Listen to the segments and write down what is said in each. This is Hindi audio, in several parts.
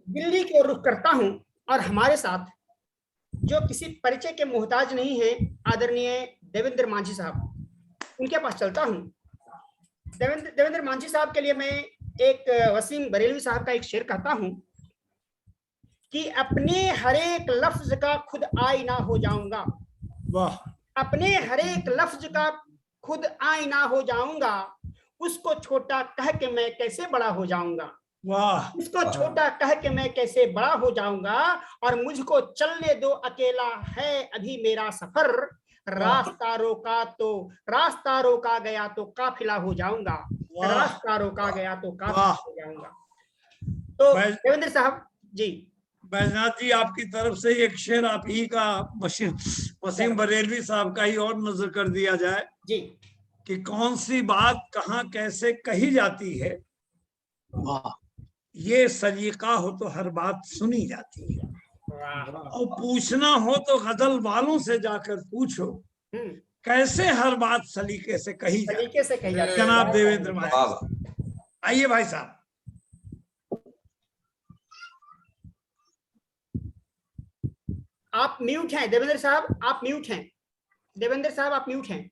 दिल्ली की ओर रुख करता हूं और हमारे साथ जो किसी परिचय के मोहताज नहीं है, आदरणीय देवेंद्र मांझी साहब, उनके पास चलता हूं। देवेंद्र मांझी साहब के लिए मैं एक वसीम बरेलवी साहब का एक शेर कहता हूं कि अपने हर एक लफ्ज का खुद आईना हो जाऊंगा। वाह। अपने हर एक लफ्ज का खुद आईना हो जाऊंगा, उसको छोटा कह के मैं कैसे बड़ा हो जाऊंगा। वाह। उसको छोटा कह के मैं कैसे बड़ा हो जाऊंगा, और मुझको चलने दो, अकेला है अभी मेरा सफर। रास्ता रोका गया तो काफिला हो जाऊंगा। रास्ता रोका गया तो काफिला हो जाऊंगा। तो देवेंद्र साहब जी, बैजनाथ जी, आपकी तरफ से एक शेर आप ही का वसीम बरेलवी साहब का ही और नजर कर दिया जाए जी कि कौन सी बात कहाँ कैसे कही जाती है, ये सलीका हो तो हर बात सुनी जाती है, और पूछना हो तो गजल वालों से जाकर पूछो कैसे हर बात सलीके से कही जाती से कही जाती है। जनाब देवेंद्र मांझी। आइए भाई साहब। आप म्यूट हैं देवेंद्र साहब, आप म्यूट हैं। देवेंद्र साहब आप म्यूट हैं।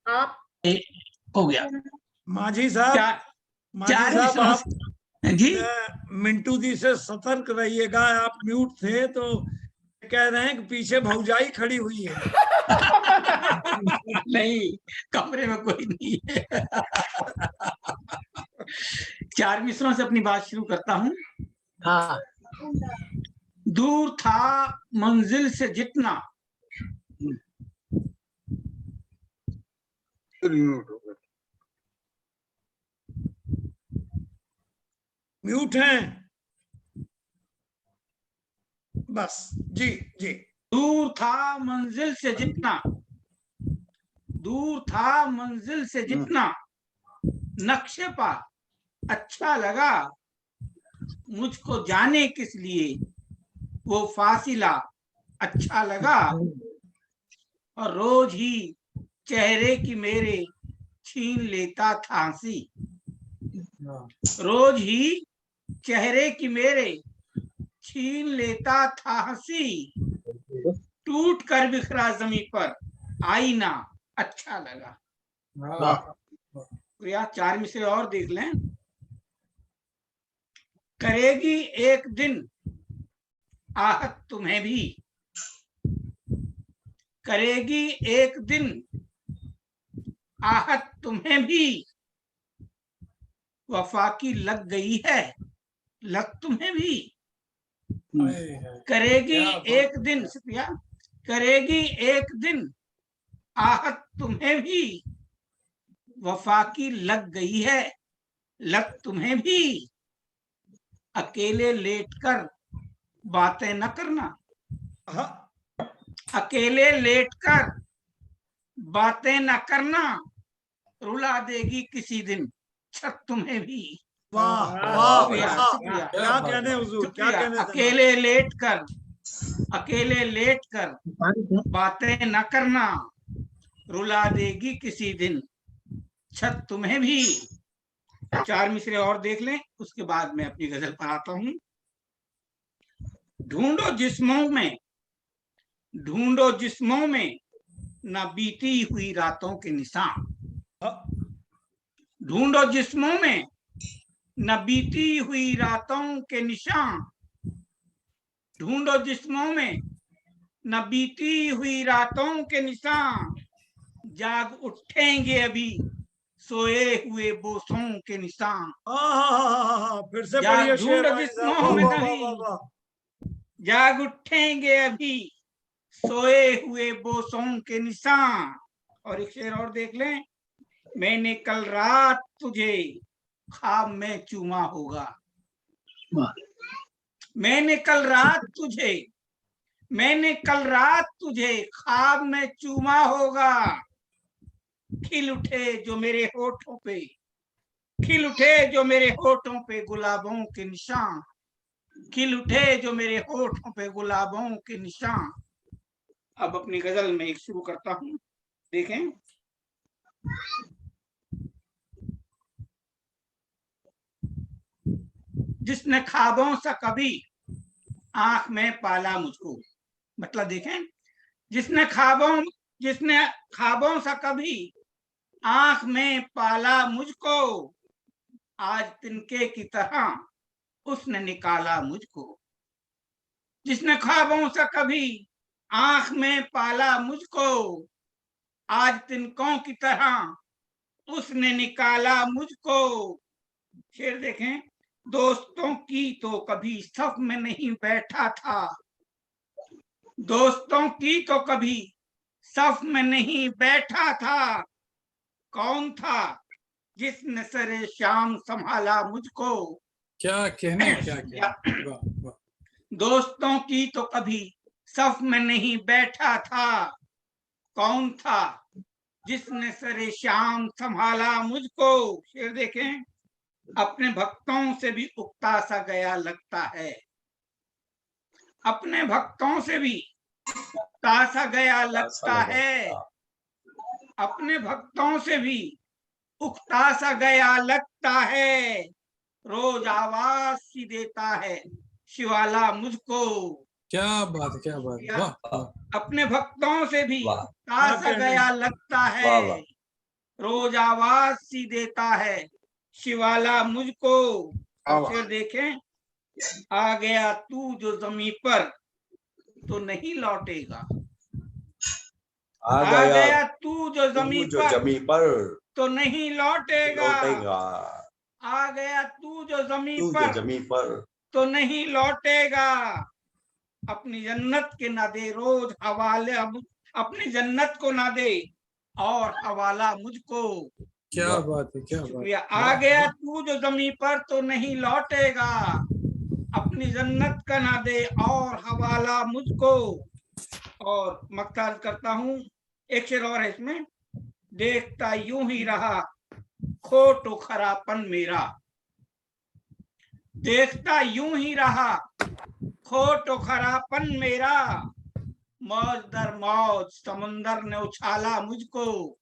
आप हो गया। मांझी साहब, आप जी मिंटू जी से सतर्क रहिएगा, आप म्यूट थे तो कह रहे हैं कि पीछे भौजाई खड़ी हुई है। नहीं, कमरे में कोई नहीं है। 4 मिसरों से अपनी बात शुरू करता हूँ। हाँ। दूर था मंजिल से जितना, म्यूट हैं बस। जी जी। दूर था मंजिल से जितना, दूर था मंजिल से जितना, नक्शे पर अच्छा लगा मुझको जाने किस लिए, वो फासिला अच्छा लगा, और रोज ही चेहरे की मेरे छीन लेता था हंसी। रोज ही चेहरे की मेरे छीन लेता था हंसी, टूट कर बिखरा जमीन पर आईना अच्छा लगा। तो यार 4 मिसरे और देख लें। करेगी एक दिन आहत तुम्हें भी, करेगी एक दिन आहत तुम्हें भी, वफा की लग गई है लग तुम्हें भी। करेगी एक दिन, शुक्रिया, करेगी एक दिन आहत तुम्हें भी, वफा की लग गई है लग तुम्हें भी। अकेले लेटकर बातें न करना, अकेले लेटकर बातें न करना, रुला देगी किसी दिन छत तुम्हें भी। वाह शुक्रिया शुक्रिया क्या कहने हुजूर, क्या कहने। अकेले लेटकर बातें न करना, रुला देगी किसी दिन छत तुम्हें भी। 4 मिसरे और देख लें, उसके बाद मैं अपनी गजल पर आता हूँ। ढूंढो जिस्मों में, ढूंढो जिस्मों में न बीती हुई रातों के निशान, ढूंढो जिस्मों में न बीती हुई रातों के निशान, ढूंढो जिस्मों में न बीती हुई रातों के निशान, जाग उठेंगे अभी सोए हुए बोसों के निशान। फिर से पढ़िए शेर। ढूंढो जिस्मों में नहीं, जाग उठेंगे अभी सोए हुए बोसों के निशान। और एक शेर और देख लें। मैंने कल रात तुझे ख्वाब में चूमा होगा, मैंने कल रात तुझे, मैंने कल रात तुझे ख्वाब में चूमा होगा। खिल उठे जो मेरे होठों पे, खिल उठे जो मेरे होठों पे गुलाबों के निशान, खिल उठे जो मेरे होठों पे गुलाबों के निशान। अब अपनी गजल में एक शुरू करता हूं, देखें। जिसने ख्वाबों सा कभी आंख में पाला मुझको। मतलब देखें, जिसने ख्वाबों सा कभी आंख में पाला मुझको, आज तिनके की तरह उसने निकाला मुझको। जिसने ख्वाबों से कभी आंख में पाला मुझको, आज तिनकों की तरह उसने निकाला मुझको। शेर देखें, दोस्तों की तो कभी सफ में नहीं बैठा था, दोस्तों की तो कभी सफ में नहीं बैठा था, कौन था जिसने सरे शाम संभाला मुझको। क्या कहने, क्या कहने। वाह वाह। दोस्तों की तो कभी सफ में नहीं बैठा था, कौन था जिसने सरे शाम संभाला मुझको। शेर देखें, अपने भक्तों से भी उकता सा गया लगता है, अपने भक्तों से भी उकता सा गया लगता है, अपने भक्तों से भी उकता सा गया लगता है, रोज आवाज सी देता है शिवाला मुझको। क्या बात, क्या बात। वाह। अपने भक्तों से भी उकता सा गया लगता है, रोज आवाज सी देता है शिवाला मुझको। फिर देखें, आ गया तू जो जमी पर तो नहीं लौटेगा, आ गया तू जो जमी पर तो नहीं लौटेगा, आ गया तू जो जमी पर तो नहीं लौटेगा। अपनी जन्नत के ना दे रोज हवाले, अपनी जन्नत को ना दे और हवाला मुझको। क्या बात है, क्या बात है। आ गया तू जो जमी पर तो नहीं लौटेगा, अपनी जन्नत का ना दे और हवाला मुझको। और मक्ताज करता हूँ, एक शेर और है इसमें। देखता यूं ही रहा खोटो खरापन मेरा, देखता यूं ही रहा खोटो खरापन मेरा, मौज दर मौज समुंदर ने उछाला मुझको।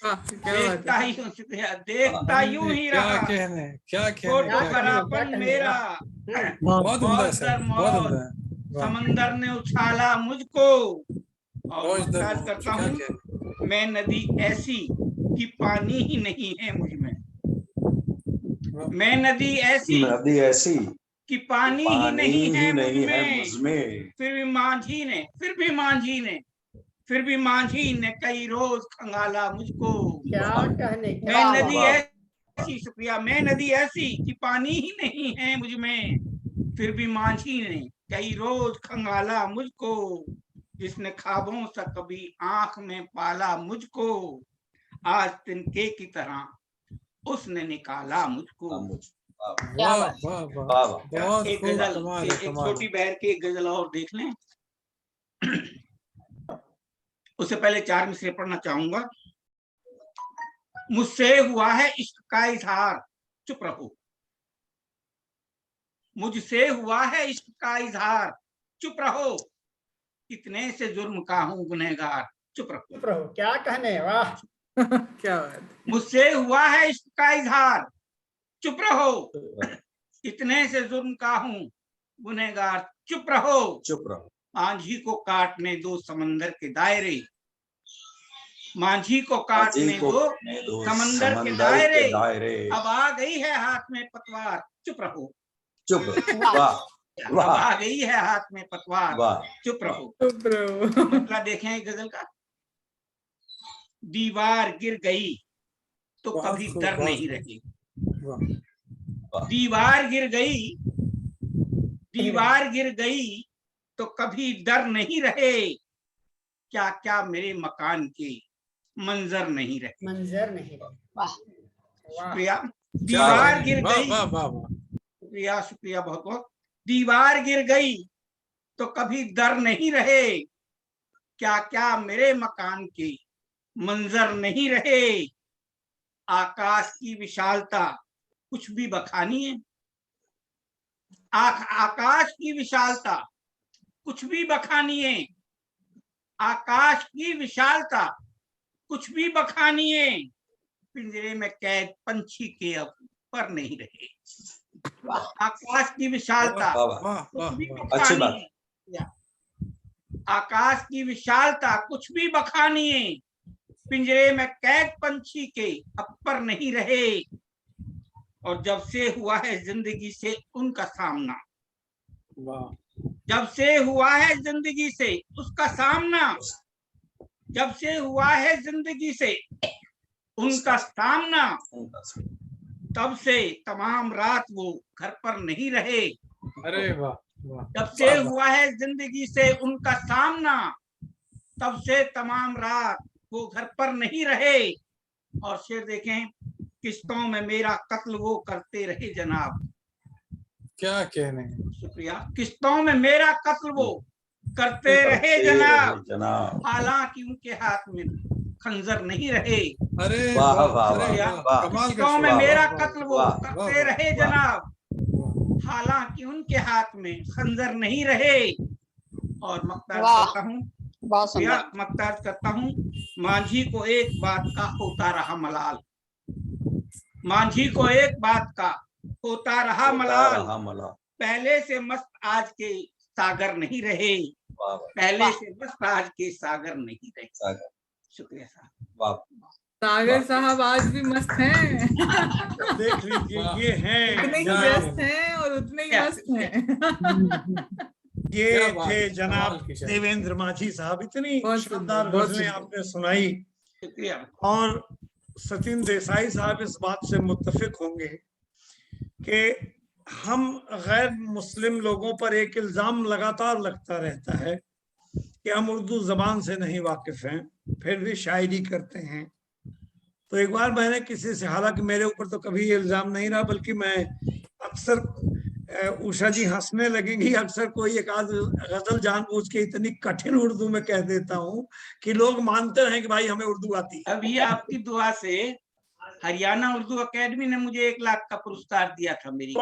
देखता ही देखता यूं ही रहा खोटो खरापन मेरा, मौज दर मौज समंदर ने उछाला मुझको। और करता हूँ, मैं नदी ऐसी कि पानी ही नहीं है मुझ में, मैं नदी ऐसी कि पानी ही नहीं है मुझ में। फिर भी मांझी ने कई रोज खंगाला मुझको। क्या कहने, मैं नदी ऐसी, शुक्रिया, मैं नदी ऐसी कि पानी ही नहीं है मुझ में, फिर भी मांझी ने कई रोज खंगाला मुझको। जिसने ख्वाबों से कभी आंख में पाला मुझको, आज तिनके की तरह उसने निकाला मुझको। वाह वाह वाह। एक गजल, एक छोटी बहर की एक गजल और देख लें। उससे पहले 4 मिसरे पढ़ना चाहूंगा। मुझसे हुआ है इश्क का इजहार, चुप रहो, मुझसे हुआ है इश्क का इजहार, चुप रहो, इतने से जुर्म का हूं गुनहगार, चुप रहो। क्या कहने, वाह। क्या बात। मुझसे हुआ है इश्क का इजहार, चुप रहो, इतने से जुर्म का हूं गुनहगार, चुप रहो। मांझी को काटने दो समंदर के दायरे, मांझी को काटने दो समंदर के दायरे, अब आ गई है हाथ में पतवार, चुप रहो। अब आ गई है हाथ में पतवार, चुप रहो। मतलब देखें गजल का, दीवार गिर गई तो कभी डर नहीं रही, दीवार गिर गई तो कभी डर नहीं रहे, क्या क्या मेरे मकान के मंजर नहीं रहे। शुक्रिया। दीवार गिर गई, शुक्रिया बहुत बहुत। दीवार गिर गई तो कभी डर नहीं रहे, क्या क्या मेरे मकान के मंजर नहीं रहे। आकाश की विशालता कुछ भी बखानी है, आकाश की विशालता कुछ भी बखानी है, आकाश की विशालता कुछ भी बखानी है, पिंजरे में कैद पंछी के अब पर नहीं रहे। आकाश की विशालता कुछ भी बखानिए, आकाश की विशालता कुछ भी बखानिए, पिंजरे में कैद पंछी के अपर नहीं रहे, और जब से हुआ है जिंदगी से उनका सामना, जब से हुआ है जिंदगी से उसका सामना, जब से हुआ है जिंदगी से उनका सामना, तब से तमाम रात वो घर पर नहीं रहे। अरे वाह, जब से हुआ है जिंदगी से उनका सामना, तब से तमाम रात वो घर पर नहीं रहे। और शेर देखें, किस्तों में मेरा कत्ल वो करते रहे जनाब। क्या कहने। शुक्रिया। किस्तों में मेरा कत्ल वो करते रहे जनाब, हालांकि उनके हाथ में खंजर नहीं रहे। अरे वाह वाह वाह, किस्तों में मेरा कत्ल वो करते रहे जनाब, हालांकि उनके हाथ में खंजर नहीं रहे। और मक्तार करता हूँ, मांझी को एक बात का होता रहा मलाल, मांझी को एक बात का होता रहा मलाल, पहले से मस्त आज के सागर नहीं रहे, पहले से मस्त आज के सागर नहीं रहे। शुक्रिया साहब। सागर साहब आज भी मस्त हैं। देख लीजिए, ये हैं, उतने ही व्यस्त हैं और उतने ही मस्त हैं। ये थे जनाब देवेंद्र माझी साहब। इतनी शानदार गजलें आपने सुनाई, और सचिन देसाई साहब इस बात से मुत्तफिक होंगे कि हम गैर मुस्लिम लोगों पर एक इल्जाम लगातार लगता रहता है कि हम उर्दू जबान से नहीं वाकिफ हैं, फिर भी शायरी करते हैं। तो एक बार मैंने किसी से, हालांकि मेरे ऊपर तो कभी ये इल्जाम नहीं रहा, बल्कि मैं अक्सर, उषा जी हंसने लगेंगी, अक्सर कोई एक आध गजल जानबूझ के इतनी कठिन उर्दू में कह देता हूँ कि लोग मानते हैं कि भाई हमें उर्दू आती है। अभी आपकी दुआ से हरियाणा उर्दू अकेडमी ने मुझे 1 लाख का पुरस्कार दिया था मेरी